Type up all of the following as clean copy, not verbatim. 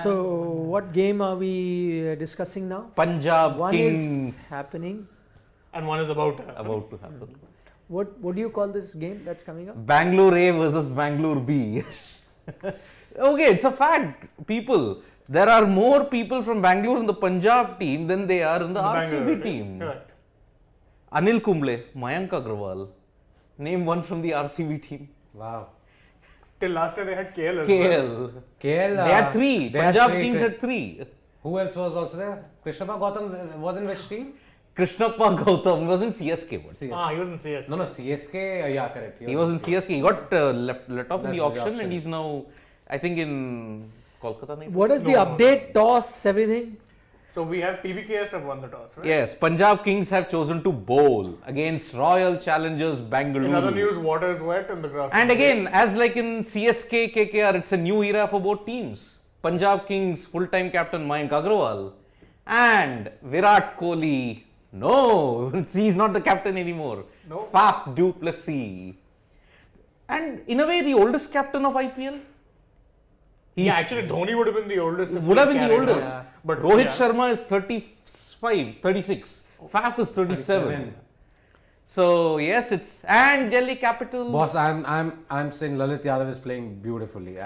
So, what game are we discussing now? Punjab One Kings is happening. And one is about to happen. about to happen. What do you call this game that's coming up? Bangalore A versus Bangalore B. Okay, it's a fact, people. There are more people from Bangalore in the Punjab team than they are in the RCB team. Correct. Anil Kumble, Mayank Agrawal. Name one from the RCB team. Wow. Till last year they had KL as well. KL. KL. They had three. they had Punjab three. Kings had three. Who else was also there? Krishnappa Gautam was in which team? Krishnappa Gautam was in CSK. But Ah, he was in CS. No, CSK. Yeah, correct. he was in CSK. He got let off in the Left auction, the and he's now, I think, in Kolkata. Nahi? What is the No. update? Toss, everything? So we have PBKS have won the toss, right? Yes, Punjab Kings have chosen to bowl against Royal Challengers Bangalore. In other news, water is wet and the grass And is again, as like in CSK, KKR, it's a new era for both teams. Punjab Kings full-time captain Mayank Agrawal and Virat Kohli. No, he's not the captain anymore. No. Faf du Plessis. And in a way, the oldest captain of IPL. Yeah, actually Dhoni would have been the oldest. if Would he have been the carried oldest. on. But Rohit yeah. Sharma is 36. Faf is 37. So yes, it's and Delhi Capitals. Boss, I'm saying Lalit Yadav is playing beautifully.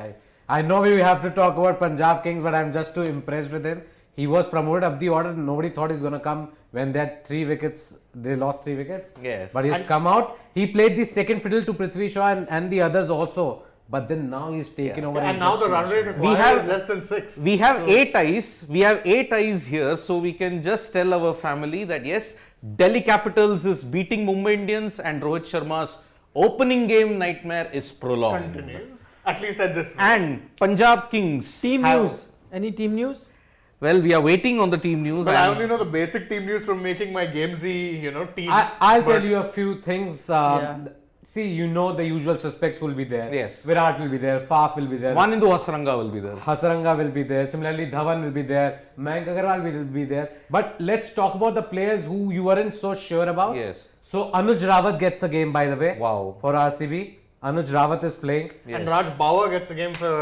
I know we have to talk about Punjab Kings, but I'm just too impressed with him. He was promoted up the order. Nobody thought he's going to come when they had 3 wickets. They lost 3 wickets. Yes. But he's come out. He played the second fiddle to Prithvi Shaw and the others also. But then now he's taken over. And now the run rate We required have- is less than 6. We have 8 eyes. We have 8 eyes here, so we can just tell our family that yes, Delhi Capitals is beating Mumbai Indians, and Rohit Sharma's opening game nightmare is prolonged. Continues. At least at this. And Punjab Kings Team have- news. Any team news? Well, we are waiting on the team news. But I and- only know the basic team news from making my Gamezy, team. I'll But tell you a few things. Yeah. See, you know the usual suspects will be there. Yes. Virat will be there. Faf will be there. Vanindu Hasaranga will be there. Hasaranga will be there. Similarly, Dhawan will be there. Mayank Agarwal will be there. But let's talk about the players who you weren't so sure about. Yes. So Anuj Rawat gets a game, by the way. Wow. For RCB, Anuj Rawat is playing. And Yes. Raj Bauer gets a game for,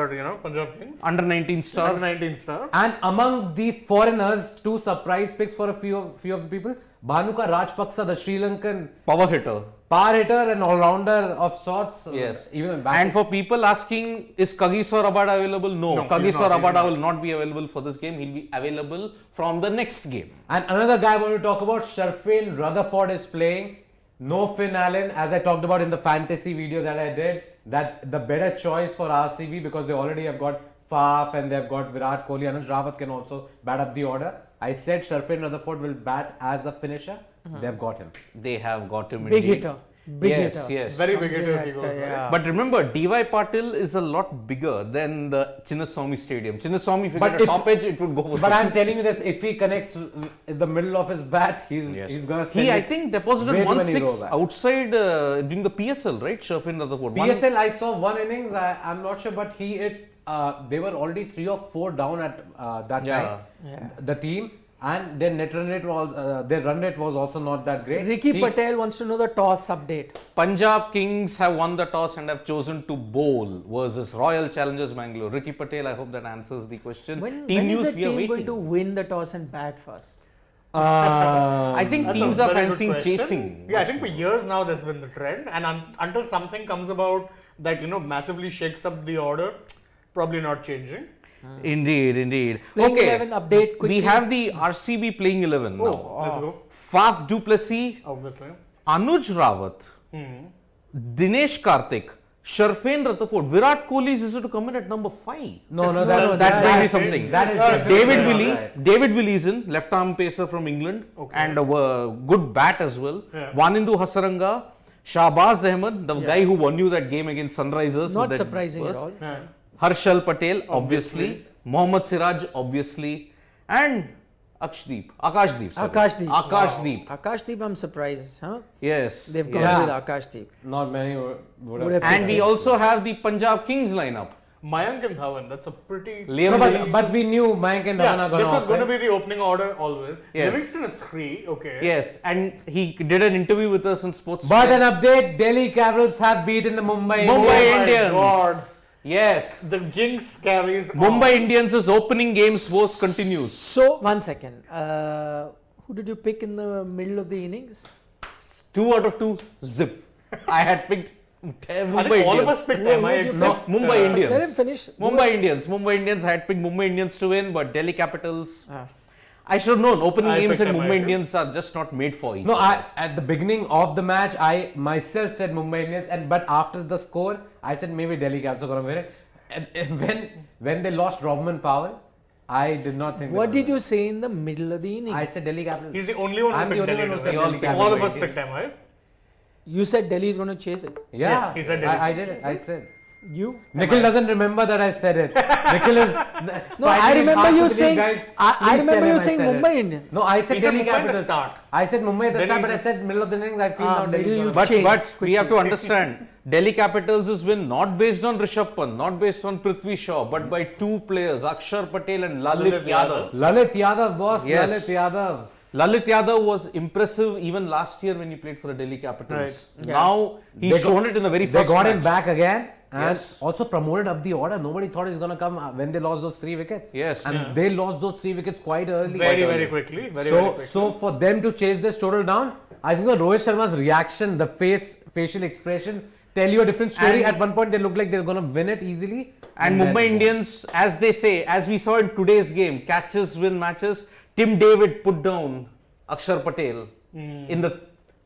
Punjab Kings. Under 19 star. Under 19 star. And among the foreigners, 2 surprise picks for a few of the people. Bhanuka Rajpaksa, the Sri Lankan Power hitter. power hitter and all-rounder of sorts. Yes. Even back And for people asking, is Kagiso Rabada available? No, No, he's Kagiso not, he's Rabada not. will not be available for this game. He'll be available from the next game. And another guy I want to talk about, Sharfin Rutherford is playing. No Finn Allen, as I talked about in the fantasy video that I did, that the better choice for RCB because they already have got Faf and they've got Virat Kohli. Anuj Rawat can also bat up the order. I said Sharfin Rutherford will bat as a finisher. They've got him. They have got him Big indeed. hitter. Big Yes, hitter. yes. Very big Comes in hitter if at, he goes. yeah. But remember, DY Patil is a lot bigger than the Chinnaswamy Stadium. Chinnaswamy, if you But get a if- top edge, it would go for But six. I'm telling you this, if he connects in the middle of his bat, he's going to send He, I it think, deposited way too many 1-6 row back. outside during the PSL, right? Sharfin Rutherford. PSL, I saw one innings, I'm not sure, but he hit, they were already 3 or 4 down at that Yeah. time, Yeah. the team, and their net run rate was, their run rate was also not that great. Ricky He- Patel wants to know the toss update. Punjab Kings have won the toss and have chosen to bowl versus Royal Challengers Bangalore. Ricky Patel, I hope that answers the question. When team is news, the we are team waiting. going to win the toss and bat first? I think That's teams a are very good fancying question. chasing. Yeah, I think for years now there's been the trend, and until something comes about that massively shakes up the order, probably not changing. Indeed, indeed. Playing okay, 11 update quickly. we have the RCB playing 11 now. Let's go. Faf du Plessis, Obviously. Anuj Rawat, Dinesh Karthik, Sharfin Rutherford, Virat Kohli is to come in at number 5. No, that may be something. That is David definitely Willey, not right. David Willey is in, left arm pacer from England, and a good bat as well. Yeah. Vanindu Hasaranga, Shahbaz Ahmed, the guy who won you that game against Sunrisers. Not with that surprising at burst. all. Yeah. Harshal Patel, obviously. Mohammad Siraj, obviously. And Akashdeep. Akashdeep. Akashdeep. Akashdeep, I'm surprised. Huh? Yes. They've gone Yeah. with Akashdeep. Not many would Would have. have And we also have the Punjab Kings lineup. Mayank and Dhawan, that's a pretty... Liam No, Williams. but we knew Mayank and Dhawan Yeah, are this going was to going to be the opening order always. Yes. Livingston at 3, okay. Yes, and he did an interview with us in Sports. But an update, Delhi Capitals have beaten the Mumbai Mumbai Indians. Indians. God. Yes. The jinx carries Mumbai on. Indians' opening game's woes continues. So, 1 second. Who did you pick in the middle of the innings? 2 out of 2, zip. I had picked I Mumbai think all of Indians. us picked Who MI would you except No, Mumbai First, let him Indians. finish. Mumbai Indians. I had picked Mumbai Indians to win, but Delhi Capitals. Ah. I should have known. Opening I games picked and MI Mumbai too. Indians are just not made for each No, other. at the beginning of the match, I myself said Mumbai Indians, but after the score, I said maybe Delhi Capitals are going to win it. And when they lost Robman Powell, I did not think. What did you say in the middle of the innings? I said Delhi Capitals. he's the only one who I'm the picked only Delhi one who to said win. Delhi Capitals. All of us picked MI. You said Delhi is going to chase it. Yeah, Yes, he said Delhi. I did it. I said. You? Nikhil doesn't remember that I said it. Nikhil is. No, I remember you saying. Guys, I remember you saying said Mumbai it. Indians. No, I said He said Delhi Mumbai at the Capitals. start. I said Mumbai at the Then start, he but I said- said middle of the innings. I feel now middle Delhi. you- But changed we have to understand, Delhi Capitals' win not based on Rishabh Pant, not based on Prithvi Shaw, but by 2 players, Akshar Patel and Lalit Lalit Yadav. Lalit Yadav, boss. Yes. Lalit Yadav. Lalit Yadav was impressive even last year when he played for the Delhi Capitals. Right. Yeah. Now he's They got- shown it in the very They first got match. him back again and Yes. also promoted up the order. Nobody thought he's going to come when they lost those 3 wickets. Yes. And Yeah. they lost those 3 wickets quite early. Very quickly. Very so, quickly. so for them to chase this total down, I think Rohit Sharma's reaction, the facial expression, tell you a different story. And- At one point, they look like they're going to win it easily. And then- Mumbai Indians, as they say, as we saw in today's game, catches win matches. Tim David put down Akshar Patel in the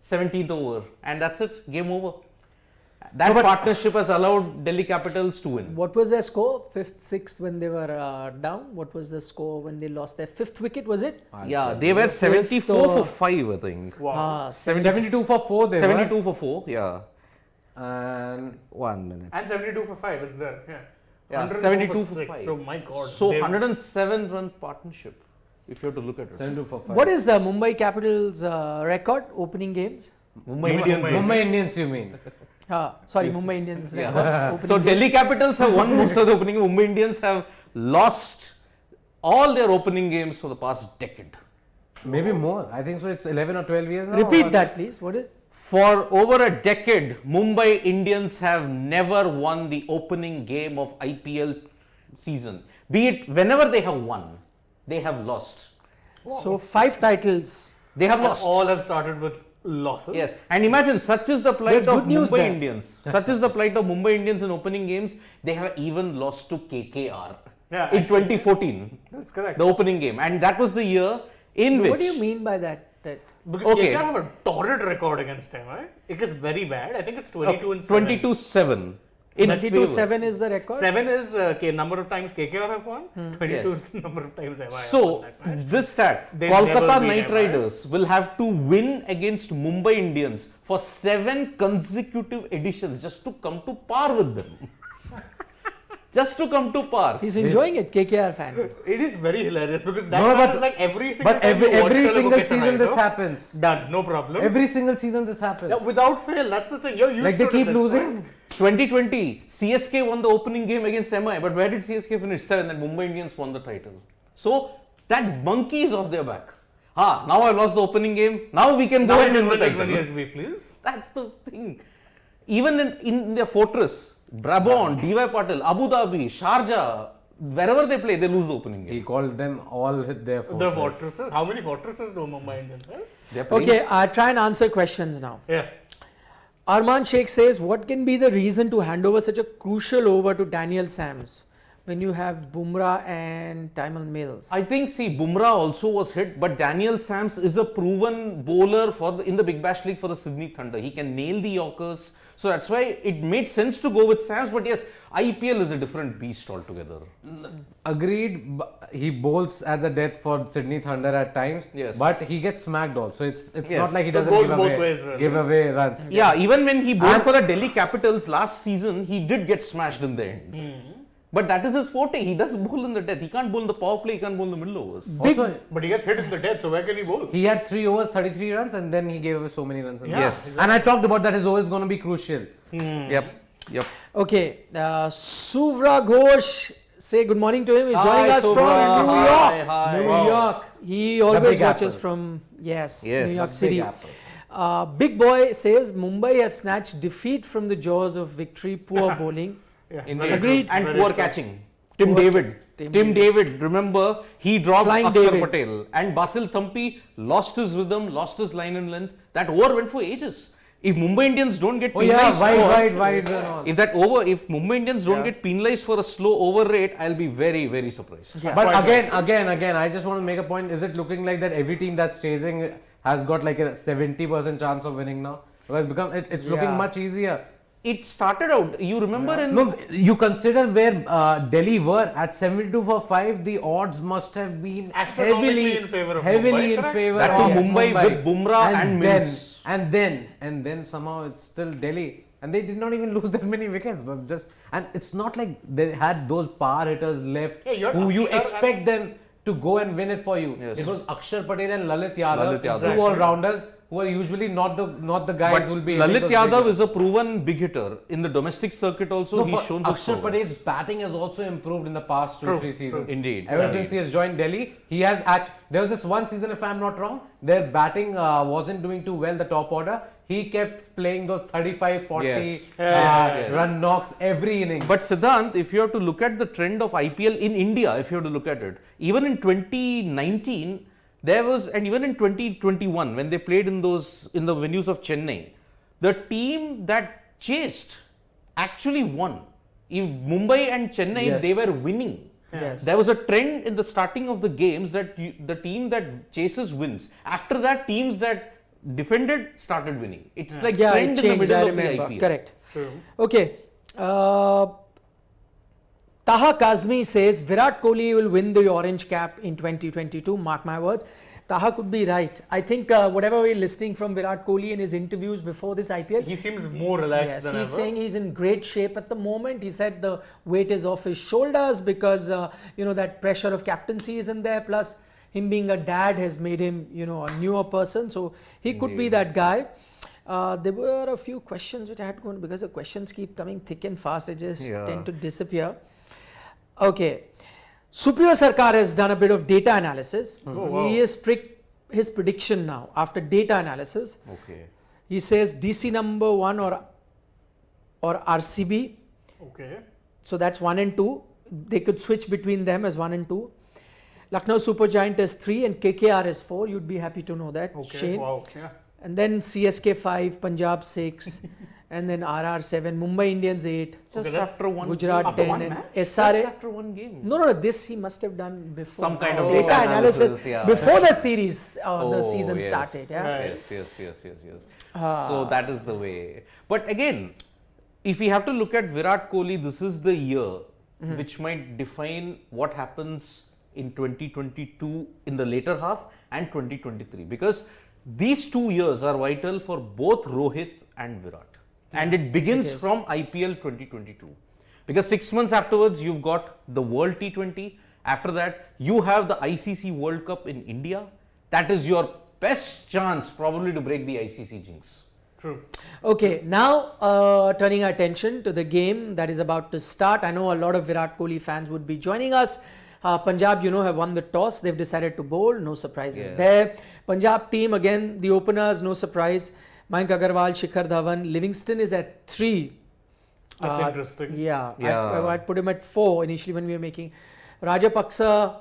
17th over, and that's it. Game over. That partnership has allowed Delhi Capitals to win. What was their score? 5th, 6th when they were down? What was the score when they lost their 5th wicket? Was it? Yeah, they were 74 for 5, I think. Wow. Ah, 72 for 4 they 72 for 4, yeah. were. And 1 minute. And 72 for 5 is there. Yeah. Yeah, 104 72 for for 6. 5. So my God. So they- 107 run partnership, if you have to look at it. 72 for 5. What is the Mumbai Capitals record opening games? Mumbai Indians. Mumbai Indians, you mean? Sorry, Mumbai Indians Yeah. record. opening So games. Delhi Capitals have won most of the opening. Mumbai Indians have lost all their opening games for the past decade. Maybe more. I think so. It's 11 or 12 years now. Repeat or- that, please. What is? For over a decade, Mumbai Indians have never won the opening game of IPL season. Be it whenever they have won, they have lost. So 5 titles. They have and lost. all have started with losses. Yes, and imagine such is the plight There's of good news Mumbai there. Indians. Such is the plight of Mumbai Indians in opening games. They have even lost to KKR Yeah, in actually. 2014, That's correct. the opening game, and that was the year in which. What do you mean by that? Because Okay. KKR have a torrid record against them, right? It is very bad. I think it's 22 and 7. 22-7. In 22-7 is the record? 7 is number of times KKR have won. 22 Yes. is the number of times MI have won So, that match. this stat, They'll Kolkata never beat Knight MI. Riders will have to win against Mumbai Indians for 7 consecutive editions just to come to par with them. Just to come to par. He's enjoying it, KKR fan. It is very hilarious because that No, match but- is like every single But time you watch every it, single okay, season tonight, this no? happens. Done, no problem. Every single season this happens. Yeah, without fail, that's the thing. You're used Like they to it keep at this losing. point. 2020, CSK won the opening game against MI, but where did CSK finish? 7th, and Mumbai Indians won the title. So, that monkey is off their back. Now I lost the opening game, now we can go Now and we win can the win as many title. as we please. That's the thing. Even in their fortress, Brabant, DY Patil, Abu Dhabi, Sharjah, wherever they play, they lose the opening He game. called them all their fortress. The fortresses. How many fortresses do Mumbai Indians have? They're playing- Okay, try and answer questions now. Yeah. Arman Sheikh says, what can be the reason to hand over such a crucial over to Daniel Sams when you have Bumrah and Tymon Mills? I think, see, Bumrah also was hit, but Daniel Sams is a proven bowler in the Big Bash League for the Sydney Thunder. He can nail the Yorkers. So that's why it made sense to go with Sams. But yes, IPL is a different beast altogether. Agreed. He bowls at the death for Sydney Thunder at times. Yes. But he gets smacked also. It's Yes. not like he So it doesn't goes give both away, ways, really. give away runs. Yeah, even when he bowled And- for the Delhi Capitals last season, he did get smashed in the end. But that is his forte. He does bowl in the death. He can't bowl in the power play. He can't bowl in the middle overs. Also, But he gets hit in the death, so where can he bowl? he had 3 overs, 33 runs, and then he gave away so many runs. in Yeah, the- Yes. And I talked about that his over is going to be crucial. Yep. Okay, Suvra Ghosh, say good morning to him. He's joining us from New York. Hi. New York. He always Big watches Apple. from, Yes. New York Big City. Apple. Big Boy says Mumbai have snatched defeat from the jaws of victory. Poor bowling. Indeed. Agreed. And Very poor true. catching. Tim Poor David. Tim David, remember, he dropped Flying Akshar David. Patel. And Basil Thampi lost his rhythm, lost his line and length. That over went for ages. If Mumbai Indians don't get Oh yeah, penalized wide and all. if Mumbai Indians don't get penalized for a slow over rate, I'll be very, very surprised. Yeah. But Quite again, I just want to make a point. Is it looking like that every team that's chasing has got like a 70% chance of winning now? Because it's looking Yeah. much easier. It started out, you remember No, you consider where Delhi were at 72 for 5. The odds must have been Astronomically in favor of heavily Mumbai, in correct? favor That of too Mumbai with Bumrah and Mills. And then somehow it's still Delhi, and they did not even lose that many wickets. But and it's not like they had those power hitters left Yeah, you had who you Akshar expect them to go and win it for you. Yes. It was Akshar Patel and Lalit Yadav, Lalit Yadav. two all-rounders who are usually not the guys But who will be. Lalit hitting those Yadav big is a proven big hitter. In the domestic circuit also, No, he's for shown his Akshar prowess. Patel's batting has also improved in the past 2-3 True, seasons. true. Indeed. Ever since he has joined Delhi, he has there was this one season, if I'm not wrong, their batting wasn't doing too well, the top order. He kept playing those 35, 40 Yes. Yes. run knocks every inning. But Siddhant, if you have to look at the trend of IPL in India, if you have to look at it, even in 2019, there was, and even in 2021, when they played in the venues of Chennai, the team that chased actually won. If Mumbai and Chennai, Yes. they were winning. Yes. There was a trend in the starting of the games that the team that chases wins. After that, teams that defended started winning. It's like Yeah, trend it in the changed, middle I of remember. the IPL. Correct. True. Okay. Taha Kazmi says Virat Kohli will win the orange cap in 2022. Mark my words. Taha could be right. I think whatever we're listening from Virat Kohli in his interviews before this IPL, He seems more relaxed yes, than he's ever. saying he's in great shape at the moment. He said the weight is off his shoulders because that pressure of captaincy isn't there. Plus, him being a dad has made him a newer person. So he could be that guy. There were a few questions which I had gone because the questions keep coming thick and fast. They just Yeah. tend to disappear. Okay. Supriya Sarkar has done a bit of data analysis. wow. He has pricked his prediction now after data analysis. Okay. He says DC number 1 or RCB. Okay. So that's 1 and 2. They could switch between them as 1 and 2. Lucknow Supergiant is 3 and KKR is 4. You'd be happy to know that. Okay. Shane. Wow. Yeah. And then CSK 5, Punjab 6, and then RR 7, Mumbai Indians 8, Just that- after one Gujarat game. After 10, one and match? Just SRA. after one game. No, this he must have done before. Some kind of data data analysis analysis, yeah. before the series, the Oh, season yes. started. Yeah. Right. Yes. So that is the way. But again, if we have to look at Virat Kohli, this is the year which might define what happens in 2022 in the later half and 2023, because these 2 years are vital for both Rohit and Virat. And it begins from IPL 2022. Because 6 months afterwards, you've got the World T20. After that, you have the ICC World Cup in India. That is your best chance probably to break the ICC jinx. True. Okay, now turning our attention to the game that is about to start. I know a lot of Virat Kohli fans would be joining us. Punjab, have won the toss. They've decided to bowl. No surprises there. Punjab team, again, the openers, no surprise. Mayank Agarwal, Shikhar Dhawan. Livingston is at 3. That's interesting. Yeah, Yeah. I'd put him at 4 initially when we were making. Rajapaksa,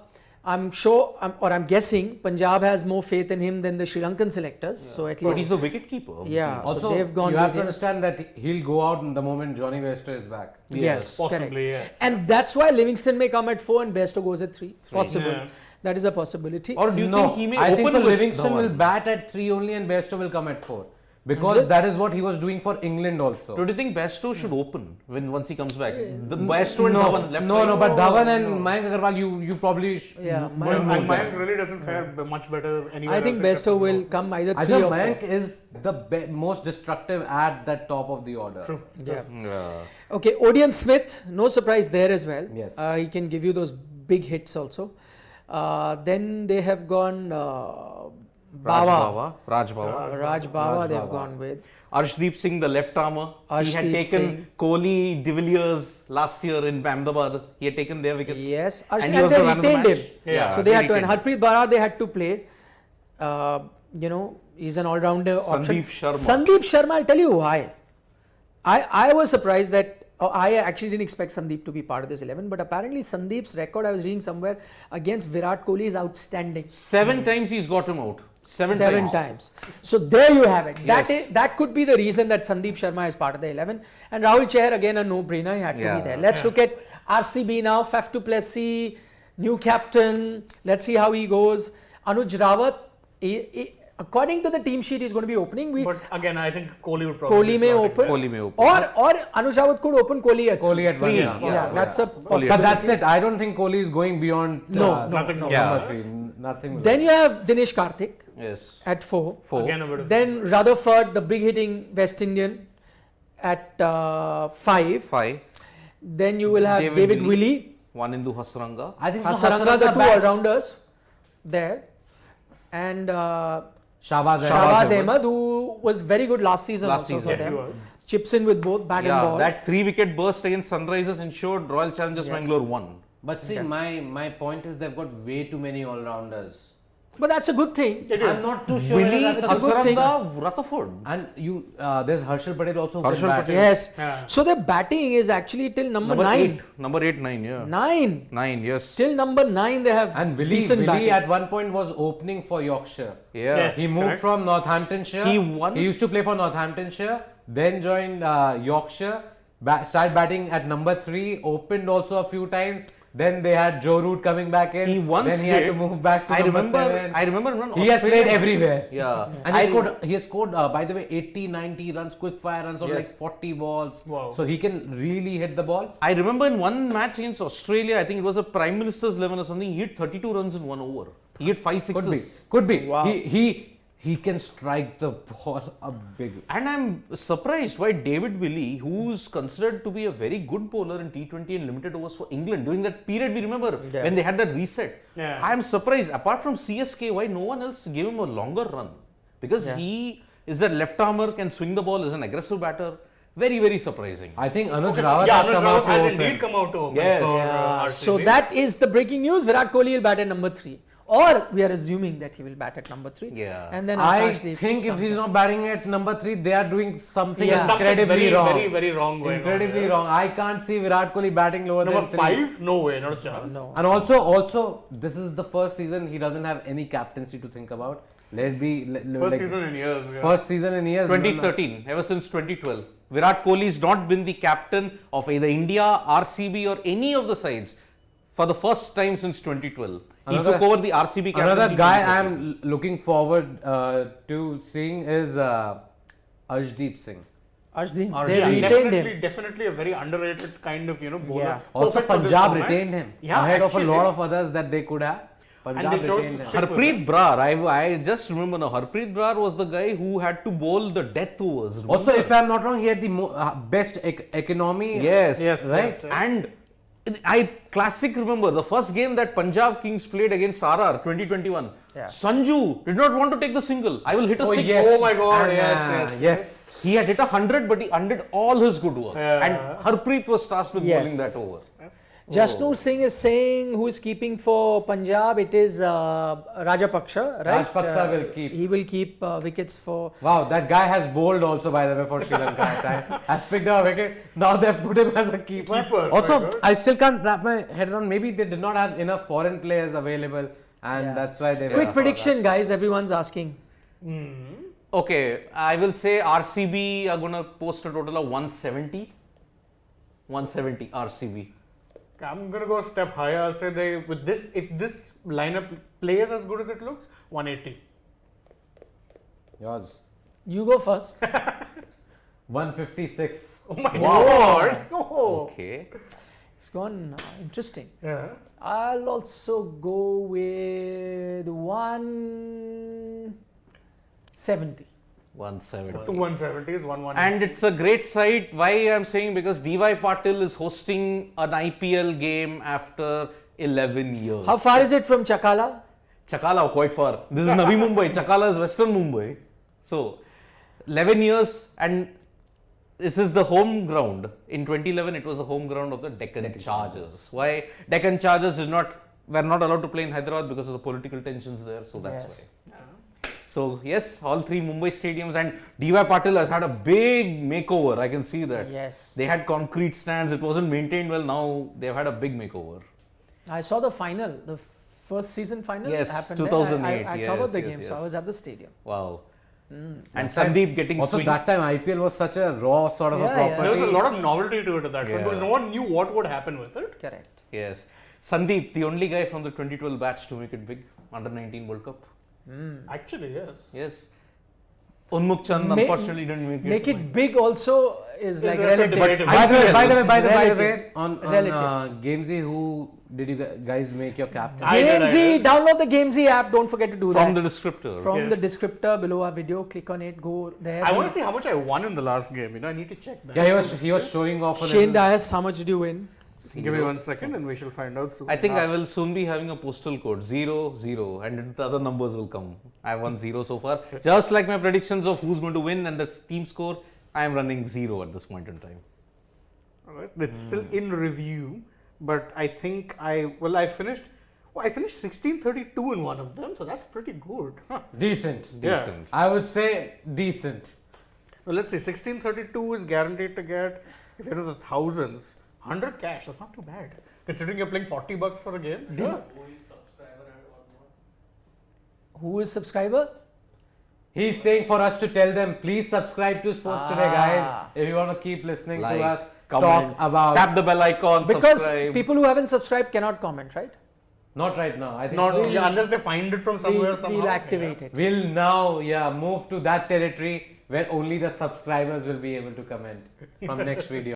I'm sure, I'm guessing Punjab has more faith in him than the Sri Lankan selectors. So at But least, he's the wicket keeper. of the yeah. team. So Also, they've gone you have with to him. understand that he'll go out in the moment Johnny Bairstow is back. Yes, Possibly, correct. yes. And that's why Livingston may come at 4 and Bairstow goes at 3. Possible. Yeah. That is a possibility. Or do you No, think he may I open think so with Livingston Dhawan? will bat at 3 only and Bairstow will come at 4. Because that is what he was doing for England also. Do you think Bairstow should open once he comes back? The Bairstow and Dhawan left. No, right? but Dhawan and Mayank Agarwal, you probably Yeah, And Mayank, Mayank really doesn't fare much better anywhere I think else except Bairstow in will North. come either 3 I think or 4. Mayank is the most destructive at that top of the order. True. Yeah. Yeah. Okay, Odean Smith, no surprise there as well. Yes. He can give you those big hits also. Then they have gone Bawa. Raj Bawa. Raj Bawa Raj they've Bawa. gone with. Arshdeep Singh, the left armour. He had Arshdeep taken Singh. Kohli, De Villiers last year in Ahmedabad. He had taken their wickets. Yes, and and he was they the man of the retained match. him. Yeah, So they had to, retained and him. Harpreet Bharat they had to play. He's an all-rounder option. Sandeep Sharma. Sandeep Sharma, I'll tell you why. I was surprised that I actually didn't expect Sandeep to be part of this 11, but apparently Sandeep's record, I was reading somewhere, against Virat Kohli is outstanding. 7 times he's got him out. Seven times. So there you have it. Yes. That could be the reason that Sandeep Sharma is part of the 11. And Rahul Chahar, again, a no-brainer. He had to be there. Let's look at RCB now. Faf du Plessis, new captain. Let's see how he goes. Anuj Rawat, according to the team sheet, he's going to be opening. But again, I think Kohli would probably Kohli may open. Kohli may open. Or Anuj Rawat could open Kohli at 1. Yeah, that's a But possibility. that's it. I don't think Kohli is going beyond nothing. number 3. Nothing. Then you have Dinesh Karthik Yes. at 4. Again, a bit of Then Rutherford, the big hitting West Indian, at 5. 5. Then you will have David Willey, Wanindu Hasaranga. I think so. Hasaranga, the two bats. all-rounders there. And Shahbaz Shahbaz Ahmed, who was very good last season Last also season. for Yeah, he them. was. Chips in with both bat and Yeah, ball. that 3-wicket burst against Sunrisers ensured Royal Challengers Bangalore won. But see, my point is they've got way too many all-rounders. But that's a good thing. It is. I'm not too sure. Willie, whether that's a good thing. Hasaranga, Rutherford. And there's Harshal Patel also. who can Harshal bat. Patel. Yes. Yeah. So the batting is actually till number 9. 8. Number 8, 9, yeah. 9. 9, yes. Till number 9 they have And Willie decent batting. at one point was opening for Yorkshire. Yeah. Yes. He moved correct. from Northamptonshire. He won- He used to play for Northamptonshire, then joined Yorkshire, started batting at number 3, opened also a few times. Then they had Joe Root coming back in. He once then he had to did. move back to I number remember. 7. I remember. He has played everywhere. Yeah. And he has scored, by the way, 80, 90 runs, quick fire runs on Yes. like 40 balls. Wow. So he can really hit the ball. I remember in one match against Australia, I think it was a Prime Minister's 11 or something. He hit 32 runs in 1 over. He hit 5 sixes. Could be. Wow. He can strike the ball a big. And I'm surprised why David Willey, who's considered to be a very good bowler in T20 and limited overs for England during that period, we remember when they had that reset. Yeah. I'm surprised, apart from CSK, why no one else gave him a longer run. Because he is that left armer, can swing the ball, is an aggressive batter. Very, very surprising. I think Anuj Okay, so Rawat yeah, has Anuj come Rawat out to has open. indeed come out to open Yes. for Yeah. RCB. So that is the breaking news. Virat Kohli will bat at number 3. Or we are assuming that he will bat at number 3. Yeah. And then I Akashdeep think if something. he's not batting at number 3, they are doing something Yeah. Something incredibly very, wrong. very, very wrong going on Incredibly here. wrong. I can't see Virat Kohli batting lower Number than 3. 5? No way, not a chance. No. And also, this is the first season he doesn't have any captaincy to think about. Let be First season in years. Yeah. First season in years. 2013, ever since 2012. Virat Kohli has not been the captain of either India, RCB or any of the sides for the first time since 2012. He took over the RCB captaincy. Another guy in 2013. I'm looking forward to seeing is Arshdeep Singh. Arshdeep, Arshdeep. they Yeah, retained him. definitely a very underrated kind of bowler. Yeah. Also, Perfect for this Punjab format. retained him Yeah, ahead of a actually. lot of others that they could have. Punjab they chose retained to him. stick with Harpreet Brar, I just remember now, Harpreet Brar was the guy who had to bowl the death overs. Also, remember? if I'm not wrong, he had the best economy. Yes, Yes, right? yes, yes. And I classic remember the first game that Punjab Kings played against RR 2021. Yeah. Sanju did not want to take the single. I will hit a 6. Oh my god, And, yes. He had hit 100, but he undid all his good work. Yeah. And Harpreet was tasked with Yes. bowling that over. Jasnoor Singh is saying who is keeping for Punjab. It is Rajapaksha, right? Rajapaksa will keep. He will keep wickets for. Wow, that guy has bowled also, by the way, for Sri Lanka. Has picked up a wicket. Now they've put him as a keeper. Keeper, Also, my God. I still can't wrap my head around. Maybe they did not have enough foreign players available, and Yeah. that's why they. Quick prediction, guys. Everyone's asking. Okay, I will say RCB are going to post a total of 170. 170 RCB. I'm gonna go a step higher. I'll say they with this if this lineup plays as good as it looks, 180. Yours. You go first. 156. Oh my god! Oh. Okay. It's gone interesting. Yeah. I'll also go with 170. 170. To 170 is 110. And it's a great sight. Why I'm saying because DY Patil is hosting an IPL game after 11 years. How far is it from Chakala? Chakala, quite far. This is Navi Mumbai. Chakala is Western Mumbai. So, 11 years and this is the home ground. In 2011, it was the home ground of the Deccan Chargers. Why? Deccan Chargers were not allowed to play in Hyderabad because of the political tensions there. So, that's why. So yes, all three Mumbai stadiums, and DY Patil has had a big makeover. I can see that. Yes. They had concrete stands. It wasn't maintained well. Now they've had a big makeover. I saw the final, the first season final. Yes, happened 2008, there. I yes, covered the yes, game, so yes. I was at the stadium. Wow. And Sandeep getting Also, swing. that time IPL was such a raw sort of a Yeah, yeah. There was property. a lot of novelty to it at that point Yeah. because no one knew what would happen with it. Correct. Yes. Sandeep, the only guy from the 2012 batch to make it big, under 19 World Cup. Actually, yes. Yes. Unmukh Chand Ma- unfortunately didn't make it. Make it big also is like also relative. debatable. By the way, Relative. on Relative. Gamezy, who did you guys make your captain? I did. Gamezy, download the Gamezy app. Don't forget to do From that. the descriptor. From the Yes. descriptor below our video, click on it, go there. I want to see how much I won in the last game. I need to check that. Yeah, he was showing off a Shane little. Dias, how much did you win? Give me 1 second and we shall find out soon. I think I enough. will soon be having a postal code 00, and the other numbers will come. I won 0 so far. Just like my predictions of who's going to win and the team score, I am running 0 at this point in time. Alright, it's still in review, but I think I finished. Well, I finished 1632 in one of them, so that's pretty good. Huh. Decent. Yeah. Decent. I would say decent. Well, let's see, 1632 is guaranteed to get, if you're in the thousands, 100 cash. That's not too bad. Considering you're playing $40 for a game. Sure. Who is subscriber? He's saying for us to tell them, please subscribe to Sports Today, guys. If you want to keep listening Like, to us comment, talk about. Tap the bell icon, Because subscribe. people who haven't subscribed cannot comment, right? Not right now. I think Not so. yeah, unless they find it from somewhere We'll somehow. activate it. We'll now, move to that territory where only the subscribers will be able to comment from next video.